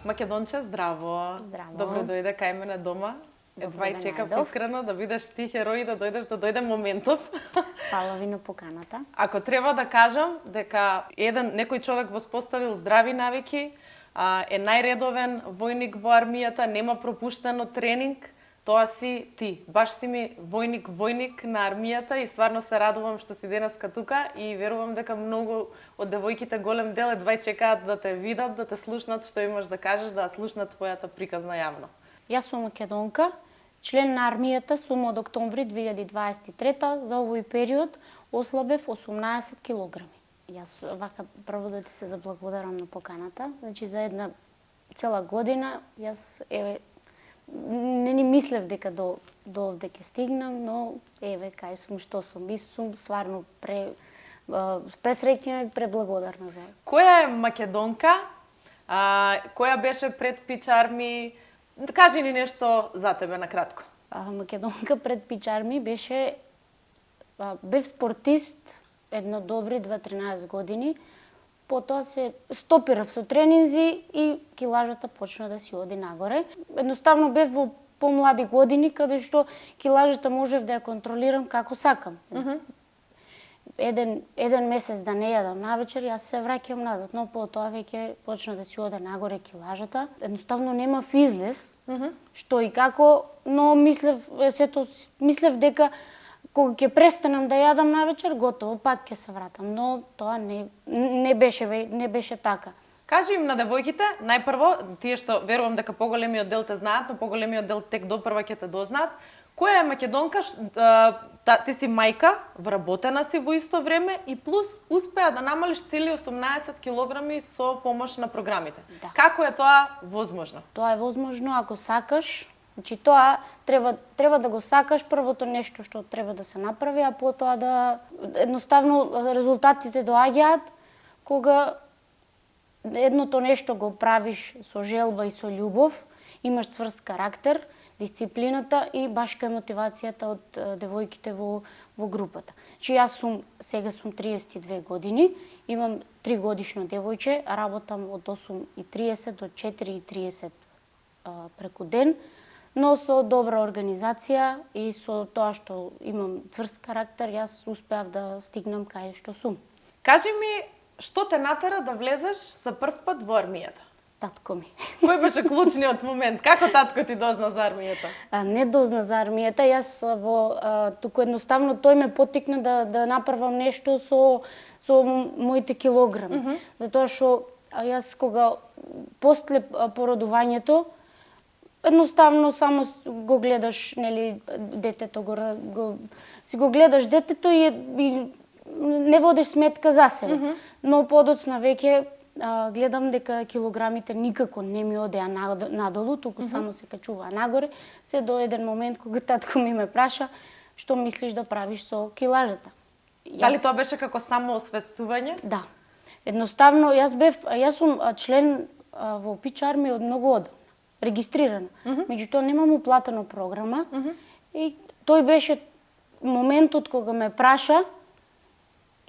Македонче, здраво. Здраво. Добро дојде кај мене дома. Едва и чекав искрено да бидеш ти херој и да дојде моментов. Фала ви на поканата. Ако треба да кажам дека некој човек воспоставил здрави навики, е најредовен војник во армијата, нема пропуштено тренинг, тоа си ти. Баш си ми војник на армијата и стварно се радувам што си денеска тука и верувам дека многу од девојките голем дел едва и чекаат да те видат, да те слушнат што имаш да кажеш, да слушнат твојата приказна јавно. Јас сум македонка, член на армијата сум од октомври 2023 за овој период ослабев 18 килограми. Јас вака прво да ти се заблагодарам на поканата. Значи за една цела година јас не ни мислев дека до овде ќе стигнам, но еве кај сум што сум и сум стварно пресреќна и преблагодарна за. Која е македонка? Која беше пред Пичарми? Кажи ни нешто за тебе на кратко. Македонка пред Пичарми бев спортист едно добри 2-13 години. Потоа се стопирав со тренинзи и килажата почна да си оди нагоре. Едноставно бев во помлади години каде што килажата можев да ја контролирам како сакам. Еден месец да не јадам навечер, јас се враќам назад, но потоа веќе почна да си оде нагоре килажата. Едноставно немав излез, што и како, но мислев дека кога ќе престанам да јадам навечер, готово, пак ќе се вратам, но тоа не беше така. Кажи им на девојките, најпрво, тие што верувам дека поголемиот дел те знаат, но поголемиот дел тек допрва ќе те дознаат, која е македонка, ти си мајка, вработена си во исто време и плюс успеа да намалиш цели 18 килограми со помош на програмите. Да. Како е тоа возможно? Тоа е возможно ако сакаш. Значи тоа треба да го сакаш, првото нешто што треба да се направи, а потоа да едноставно резултатите доаѓаат кога едното нешто го правиш со желба и со љубов, имаш цврст карактер, дисциплината и баш кај мотивацијата од девојките во групата. Значи јас сега сум 32 години, имам 3 годишно девојче, работам од 8:30 до 4:30 преку ден, но со добра организација и со тоа што имам цврст карактер, јас успеав да стигнам кај што сум. Кажи ми, што те натера да влезеш за прв пат во армијата? Татко ми. Кој беше клучниот момент? Како татко ти дозна за армијата? Не дозна за армијата, јас туку едноставно тој ме поттикна да направам нешто со моите килограми. Затоа што јас кога после породувањето едноставно само го гледаш, нели, детето си го гледаш детето и не водиш сметка за себе. Но подоцна веќе гледам дека килограмите никако не ми одеа надолу, туку само се качуваа нагоре, се до еден момент кога татко ми ме праша што мислиш да правиш со килажата. Дали тоа беше како само освестување? Да. Едноставно јас сум член во Пичарми од многу одамна, регистрирана. Меѓутоа немам уплатена програма и тој беше моментот кога ме праша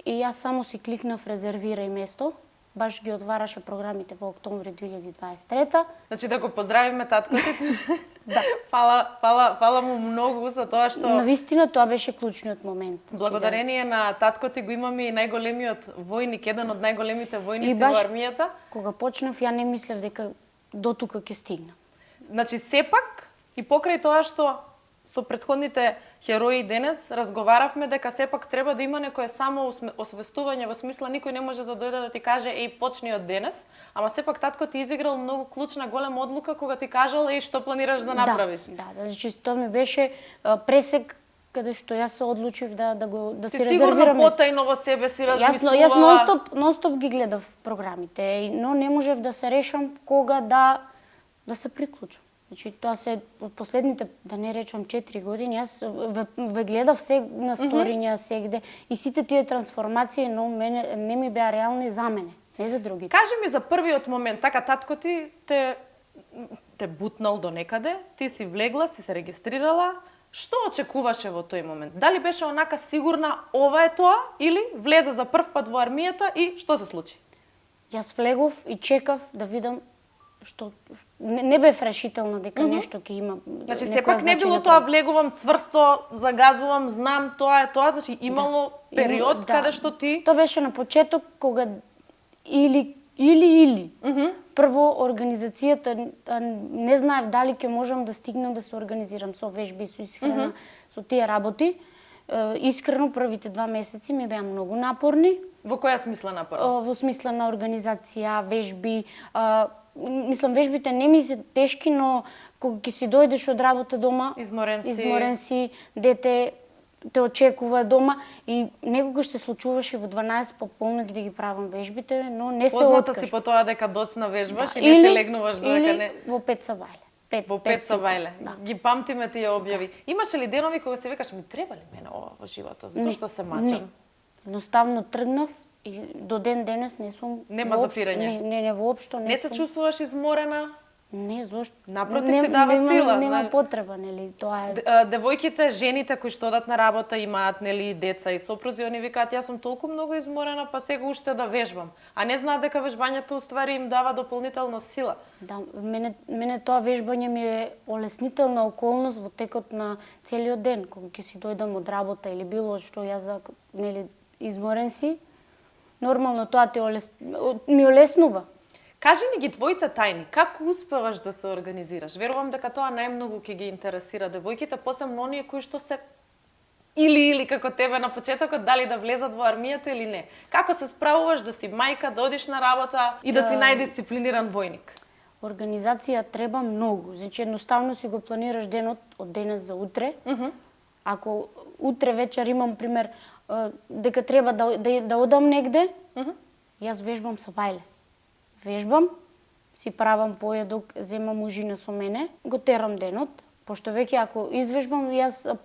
и јас само си кликнав резервирај место. Баш ги отвараше програмите во октомври 2023. Значи да го поздравиме татко ти. Да. Фала му многу за тоа што навистина тоа беше клучниот момент. Благодарение на татко ти го имаме и најголемиот војник, еден од најголемите војници во армијата. Кога почнав ја не мислев дека до тука ќе стигнам. Значи сепак и покрај тоа што со претходните херои денес разговаравме дека сепак треба да има некое само освестување, во смисла никој не може да дојде да ти каже еј почни од денес, ама сепак татко ти изиграл многу клучна голема одлука кога ти кажал еј што планираш да направиш. Да, значи тоа ми беше пресек каде што јас се одлучив да си резервирам. Ти сигурно потајно во себе си размислувала. Јас нонстоп ги гледав програмите, но не можев да се решам кога да се приклучам. Значи тоа се последните, да не речам 4 години, јас ве гледав се на сториња сегде и сите тие трансформации, но мене не ми беа реални за мене, не за другите. Кажи ми за првиот момент, така татко ти те бутнал до некаде, ти си влегла, си се регистрирала, што очекуваше во тој момент? Дали беше онака сигурна ова е тоа или влезе за прв пат во армијата и што се случи? Јас влегов и чекав да видам што не бев решителна дека нешто ќе има. Значи некоја сепак не било значајна тоа влегувам цврсто, загазувам, знам тоа е тоа, значи имало период Да. каде што ти Тоа беше на почеток кога или. Прво организацијата не знаев дали ќе можам да стигнам да се организирам со вежби и со исхрана, со тие работи. Искрено првите 2 месеци ми беа многу напорни. во која смисла напорно? Во смисла на организација, вежби. Мислам, вежбите не ми се тешки, но кога ќе си дојдеш од работа дома, изморен си, дете те очекува дома и некогаш се случуваше во 12 пополнок да ги правам вежбите, но не се Позната откажам. си по тоа дека доцна вежбаш и не се легнуваш додека не... Во 5 сабајле. Во 5 сабајле. Да. Ги памтиме тие објави. Имаше ли денови кога се викаш ми треба ли мене ова во животот? Зошто се мачам? Едноставно тргнав и до ден денес не сум Нема воопшто- запирање? Не, воопшто Не се сум. чувствуваш изморена? Не, зошто? Напротив, ти дава сила, Нема знаеш. потреба, нели, тоа е. Девојките, жените кои што одат на работа, имаат нели деца и сопрузи, они викаат јас сум толку многу изморена, па сега уште да вежбам. А не знаат дека вежбањето уствари им дава дополнително сила. Да, мене тоа вежбање ми е олеснителна околност во текот на целиот ден, кога ќе си дојдам од работа или било што јас нели изморен си. Нормално тоа ми олеснува. Кажи ни ги твоите тајни, како успеваш да се организираш? Верувам дека тоа најмногу ќе ги интересира девојките, посебно оние кои што се или како тебе на почетокот, дали да влезат во армијата или не. Како се справуваш да си мајка, да одиш на работа и да си најдисциплиниран војник? Организација треба многу. Значи едноставно си го планираш денот од денес за утре. Ако утре вечер имам пример дека треба да одам негде, јас вежбам сабајле. Вежбам, си правам поедок, земам ужина со мене, го терам денот, пошто веќе ако извежбам, јас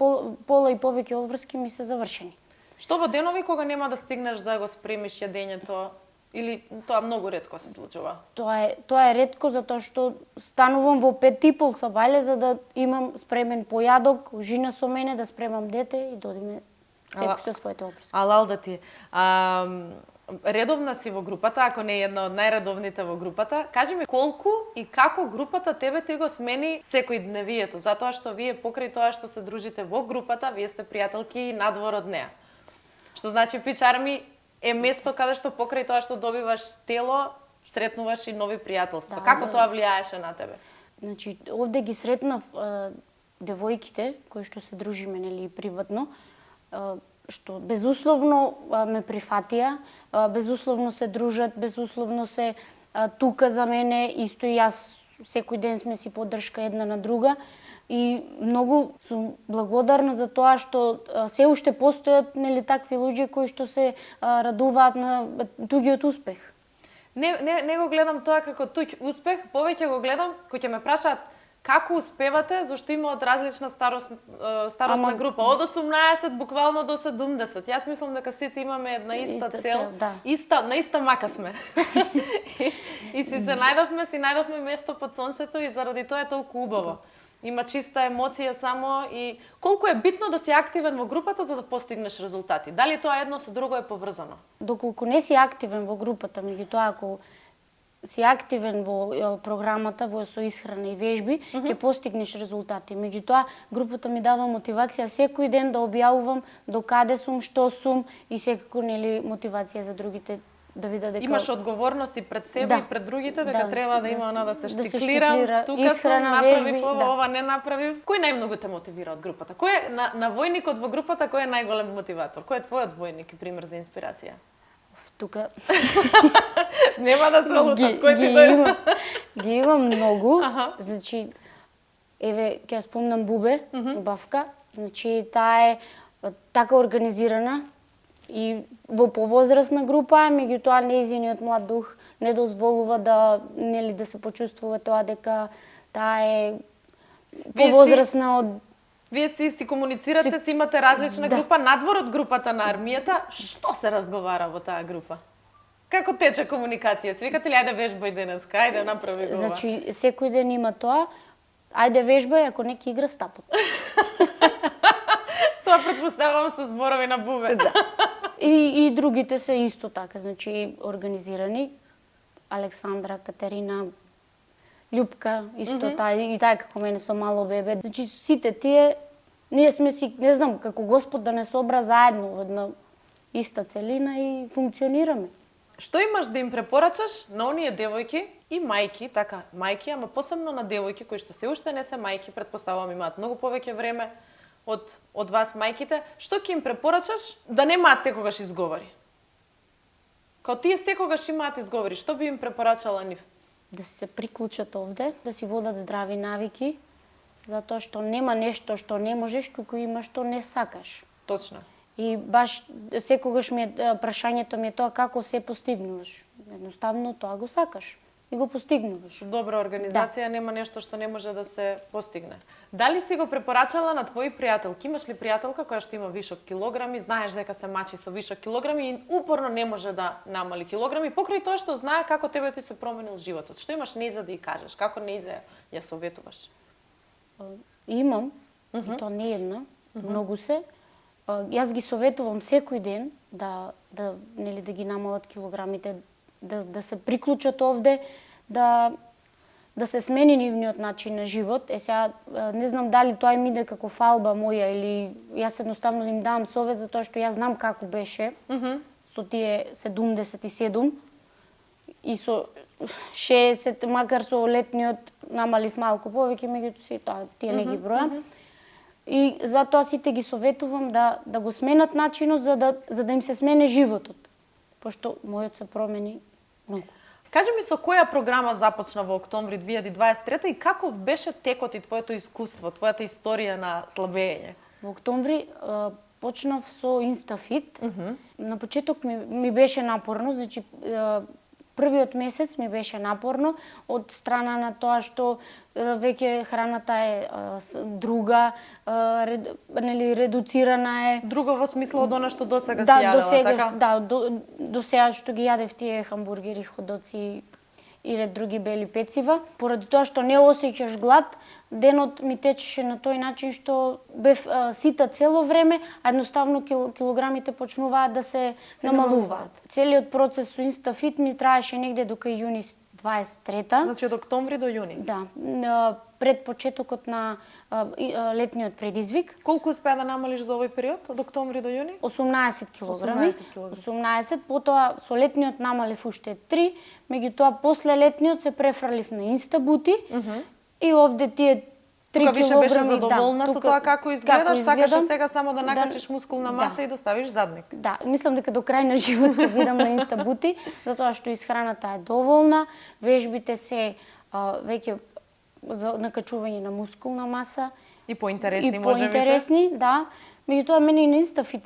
пола и повеќе обврски ми се завршени. Што во денови кога нема да стигнеш да го спремиш јадењето, или тоа многу ретко се случува? Тоа е ретко затоа што станувам во 5:30 сабајле за да имам спремен појадок, ужина со мене, да спремам дете и додиме секој со своите обврски. Алал да ти. Редовна си во групата, ако не е една од најредовните во групата. Кажи ми колку и како групата тебе ти го смени секој дневието, затоа што вие покрај тоа што се дружите во групата, вие сте пријателки и надвор од неа. Што значи Пичарми е место каде што покрај тоа што добиваш тело, сретнуваш и нови пријателства. Како тоа влијаеше на тебе? Значи, овде ги сретнав девојките кои што се дружиме нели приватно, што безусловно ме прифатија, безусловно се дружат, безусловно се тука за мене, исто и јас секој ден сме си поддршка една на друга и многу сум благодарна за тоа што се уште постојат нели такви луѓе кои што се радуваат на туѓиот успех. Не го гледам тоа како туѓ успех, повеќе го гледам кој ќе ме прашаат како успевате, зашто има од различна старосна група, од 18 буквално до 70. Јас мислам дека сите имаме една иста цел, да. на иста мака сме. и си најдовме место под сонцето и заради тоа е толку убаво. Има чиста емоција само и колку е битно да си активен во групата за да постигнеш резултати. Дали тоа едно со друго е поврзано? Доколку не си активен во групата, меѓутоа ако си активен во програмата, во со исхрана и вежби, ќе постигнеш резултати. Меѓутоа, групата ми дава мотивација секој ден да објавувам до каде сум, што сум и секако нели мотивација за другите да видат дека имаш одговорност и пред себе и пред другите дека треба да има она да се штиклира, тука сум, исхрана, направив вежби, ова не направив. Кој најмногу те мотивира од групата? Кој е на војникот во групата, кој е најголем мотиватор? Кој е твојот војник и пример за инспирација? Тука нема да се лутат, кој ти дојде? Ги имам многу. Значи еве ќе спомнам Бубе, Бавка. Значи таа е така организирана и во повозрастна група, меѓутоа нејзиниот млад дух не дозволува да нели да се почувствува тоа дека таа е повозрастна од Вие си комуницирате, си имате различна група, надвор од групата на армијата, што се разговара во таа група? Како тече комуникација? Свикате ли ајде вежбај денеска, ајде направи го ова? Значи секој ден има тоа, ајде вежбај, ако не ќе игра стапот. Тоа претпоставувам со зборови на Бубе. Да. И другите се исто така, значи организирани. Александра, Катерина, Љупка, исто и таа како мене со мало бебе. Значи сите тие ние сме си, не знам, како Господ да не собра заедно во една иста целина и функционираме. Што имаш да им препорачаш на оние девојки и мајки, така, мајки, ама посебно на девојки кои што се уште не се мајки, претпоставувам имаат многу повеќе време од вас мајките, што ќе им препорачаш да немаат секогаш изговори? Као тие секогаш имаат изговори, што би им препорачала нив? Да се приклучат овде, да си водат здрави навики, затоа што нема нешто што не можеш, туку има што не сакаш. Точно. И баш секогаш прашањето ми е тоа како се постигнуваш. Едноставно тоа го сакаш и го постигнуваш. Со добра организација нема нешто што не може да се постигне. Дали си го препорачала на твои пријателки? Имаш ли пријателка која што има вишок килограми, знаеш дека се мачи со вишок килограми и упорно не може да намали килограми, покрај тоа што знае како тебе ти се променил животот? Што имаш нејза да ја кажеш? Како нејза ја советуваш? Имам, и то не една, многу се. Јас ги советувам секој ден да ги намалат килограмите, да се приклучат овде, да се смени нивниот начин на живот. Сега не знам дали тоа им иде како фалба моја или јас едноставно им давам совет затоа што јас знам како беше со тие 77 и со 60, макар со летниот намалив малку повеќе, меѓутоа тие не ги бројам. И затоа сите ги советувам да го сменат начинот за да им се смене животот, пошто мојот се промени многу. Кажи ми со која програма започна во октомври 2023 и каков беше текот и твоето искуство, твојата историја на слабење? Во октомври почнав со Инстафит. На почеток ми беше напорно, значи првиот месец ми беше напорно од страна на тоа што веќе храната е друга, редуцирана е. Друго во смисло од она што досега си јадела, така? Да, до сега што ги јадев тие хамбургери, ходоци и ред други бели пецива. Поради тоа што не осеќаш глад, денот ми течеше на тој начин што бев сита цело време, а едноставно килограмите почнуваат да се намалуваат. Целиот процес со Инстафит ми траеше негде до кај јуни 23-та. Значи од октомври до јуни? Да, пред почетокот на летниот предизвик. Колку успеа да намалиш за овој период, од октомври до јуни? 18 килограми. 18, потоа со летниот намалив уште 3, меѓутоа после летниот се префрлив на Инстабути и овде тие 3 килограми. Тука више беше задоволна со тоа како изгледаш, сакаше сега само да накачиш мускулна маса и да ставиш задник. Да, мислам дека до крај на живот ќе бидам на Инстабути, затоа што исхраната е доволна, вежбите се веќе за накачување на мускулна маса. И поинтересни, може би се? И поинтересни, да. Меѓутоа, мене и на Инстафит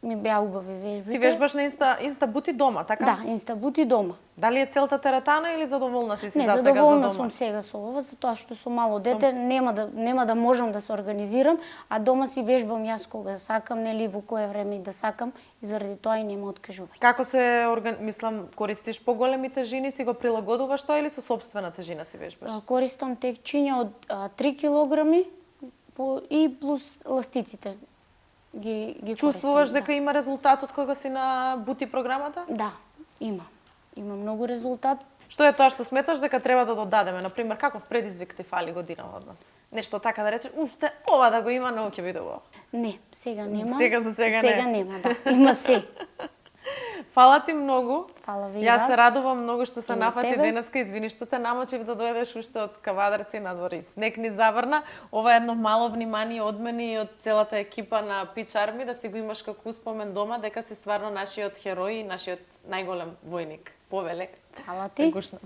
ми беа убави вежбите. Ти вежбаш на Инстабути дома, така? Да, Инстабути дома. Дали е целта теретана или задоволна си Не, за сега за задоволна дома? сум сега со ова, затоа што со мало дете нема да можам да се организирам, а дома си вежбам јас кога сакам, нели во кое време да сакам и заради тоа и нема откажување. Како се мислам, користиш поголеми тежини, си го прилагодуваш тоа или со сопствена тежина си вежбаш? Користам текчиња од 3 килограми и плюс ластиците. Ги Чувствуваш користам, дека има резултат од кога си на бути програмата? Да, има. Има многу резултат. Што е тоа што сметаш дека треба да додадеме? Например, каков предизвик ти фали годинава од нас? Нешто така да речеш, ова да го има, но ќе биде убаво. Не, сега нема. За сега не. Сега нема, да. Има се. Фала ти многу. Фала ви Јас се радувам многу што се И на нафати тебе. денеска. Извини што те намочив да дојдеш уште од Кавадарци надвор и снег ни заврна. Ова е едно мало внимание од мене и од целата екипа на Pitch Army да си го имаш како успомен дома дека си стварно нашиот херој и нашиот најголем војник. Повеле. Фала ти. Гушна.